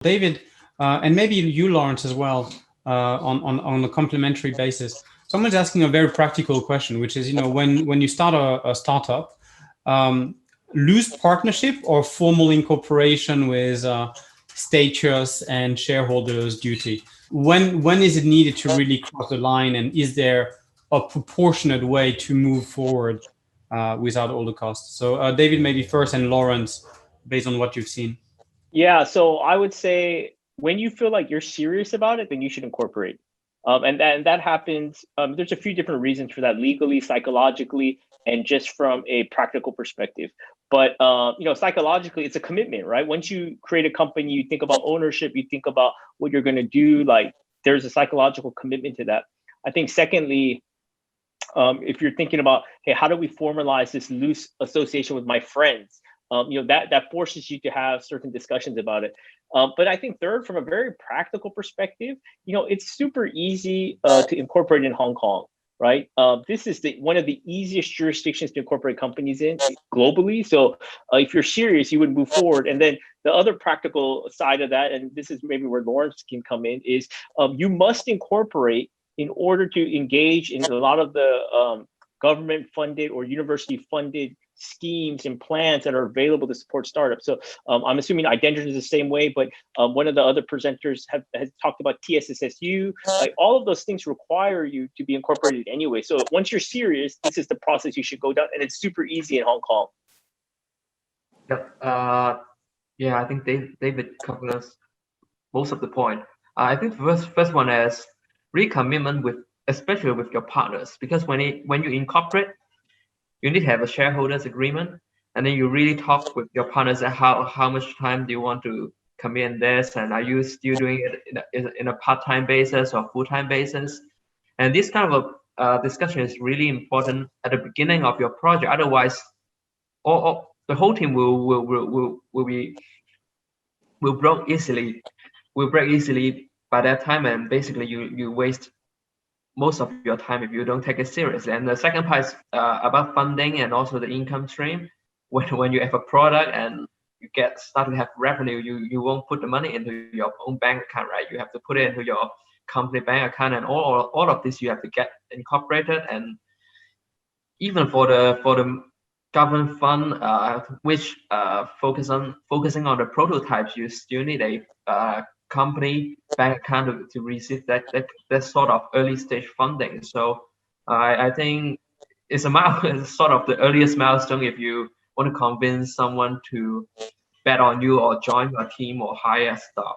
David, and maybe you, Laurence, as well, on a complementary basis. Someone's asking a very practical question, which is, when you start a startup, loose partnership or formal incorporation with status and shareholders' duty? When is it needed to really cross the line, and is there a proportionate way to move forward without all the costs? So David, maybe first, and Laurence, based on what you've seen. Yeah, so I would say when you feel like you're serious about it, then you should incorporate. And that happens. There's a few different reasons for that, legally, psychologically, and just from a practical perspective. But psychologically, it's a commitment, right? Once you create a company, you think about ownership, you think about what you're going to do. Like, there's a psychological commitment to that. I think secondly, if you're thinking about, hey, how do we formalize this loose association with my friends? That forces you to have certain discussions about it. But I think third, from a very practical perspective, it's super easy to incorporate in Hong Kong, right? This is one of the easiest jurisdictions to incorporate companies in globally. So if you're serious, you would move forward. And then the other practical side of that, and this is maybe where Laurence can come in, is you must incorporate in order to engage in a lot of the government funded or university funded schemes and plans that are available to support startups. So I'm assuming iDendron is the same way, but one of the other presenters has talked about TSSSU. Like, all of those things require you to be incorporated anyway. So once you're serious, this is the process you should go down, and it's super easy in Hong Kong. Yep. I think David covers most of the point. I think first one is recommitment especially with your partners, because when you incorporate, you need to have a shareholders agreement, and then you really talk with your partners at how much time do you want to commit in this, and are you still doing it in a part-time basis or full-time basis? And this kind of discussion is really important at the beginning of your project. Otherwise, the whole team will break easily by that time, and basically you waste most of your time if you don't take it seriously. And the second part is about funding and also the income stream. When you have a product and you start to have revenue, you won't put the money into your own bank account, right? You have to put it into your company bank account, and all of this you have to get incorporated. And even for the government fund, which focusing on the prototypes, you still need a company bank account to receive that sort of early stage funding. So I think it's sort of the earliest milestone if you want to convince someone to bet on you or join your team or hire staff.